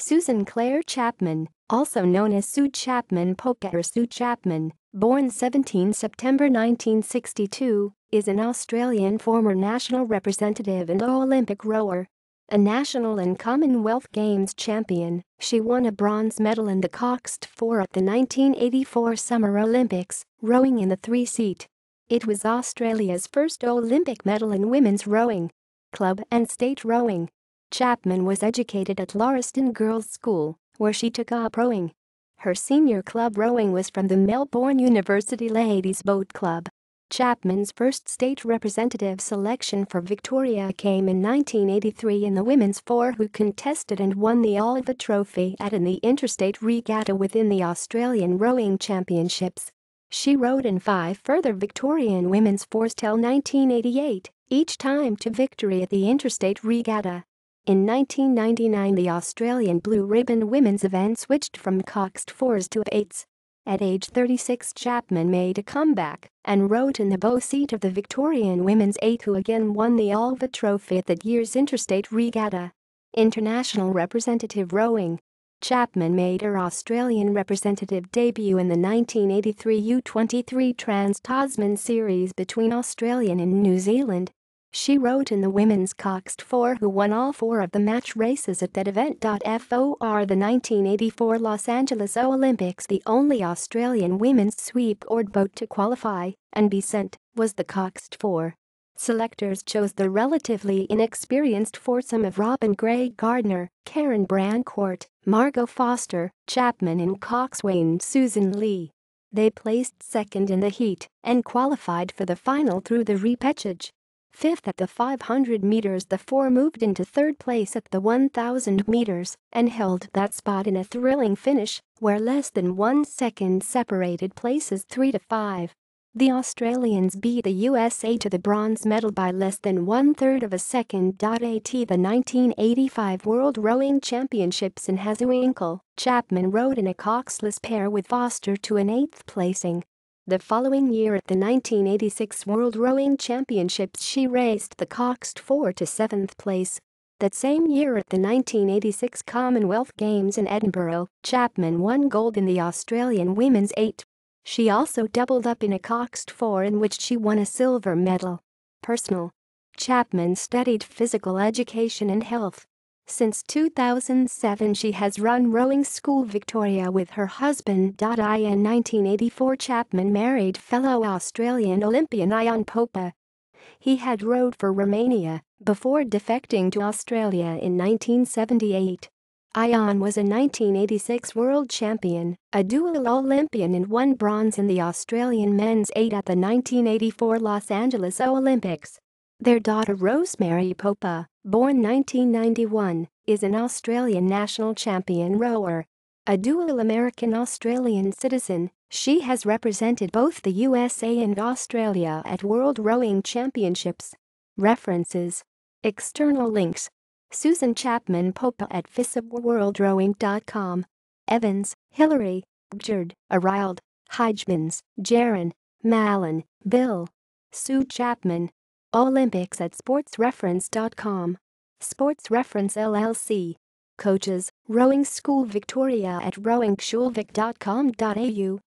Susan Claire Chapman, also known as Sue Chapman-Popa or Sue Chapman, born 17 September 1962, is an Australian former national representative and Olympic rower. A national and Commonwealth Games champion, she won a bronze medal in the coxed 4 at the 1984 Summer Olympics, rowing in the 3-seat. It was Australia's first Olympic medal in women's rowing, club and state rowing. Chapman was educated at Lauriston Girls' School, where she took up rowing. Her senior club rowing was from the Melbourne University Ladies Boat Club. Chapman's first state representative selection for Victoria came in 1983 in the women's 4, who contested and won the Oliver Trophy in the interstate regatta within the Australian Rowing Championships. She rowed in 5 further Victorian women's 4s till 1988, each time to victory at the interstate regatta. In 1999, the Australian Blue Ribbon women's event switched from coxed 4s to 8s. At age 36, Chapman made a comeback and rowed in the bow seat of the Victorian women's 8, who again won the Oliver Trophy at that year's interstate regatta. International representative rowing. Chapman made her Australian representative debut in the 1983 U23 Trans-Tasman Series between Australia and New Zealand. She rowed in the women's coxed 4, who won all 4 of the match races at that event. For the 1984 Los Angeles Olympics, the only Australian women's sweep oared boat to qualify and be sent was the coxed 4. Selectors chose the relatively inexperienced foursome of Robin Gray Gardner, Karen Brancourt, Margot Foster, Chapman and coxswain Susan Lee. They placed second in the heat and qualified for the final through the repechage. 5th at the 500 meters, the 4 moved into 3rd place at the 1000 meters and held that spot in a thrilling finish where less than 1 second separated places 3 to 5. The Australians beat the USA to the bronze medal by less than 1/3 of a second. At the 1985 World Rowing Championships in Hazewinkle, Chapman rowed in a coxless pair with Foster to an 8th placing. The following year at the 1986 World Rowing Championships, she raced the coxed 4 to 7th place. That same year at the 1986 Commonwealth Games in Edinburgh, Chapman won gold in the Australian women's 8. She also doubled up in a coxed 4, in which she won a silver medal. Personal. Chapman studied physical education and health. Since 2007, she has run Rowing School Victoria with her husband. In 1984, Chapman married fellow Australian Olympian Ian Popa. He had rowed for Romania before defecting to Australia in 1978. Ian was a 1986 world champion, a dual Olympian, and won bronze in the Australian men's 8 at the 1984 Los Angeles Olympics. Their daughter Rosemary Popa, born 1991, is an Australian national champion rower. A dual American-Australian citizen, she has represented both the USA and Australia at World Rowing Championships. References. External links. Susan Chapman-Popa at visibworldrowing.com. Evans, Hillary, Bjerd, Arild, Heijmans, Jaron, Mallon, Bill. Sue Chapman. Olympics at sportsreference.com. Sports Reference LLC. Coaches, Rowing School Victoria at rowingschulvic.com.au.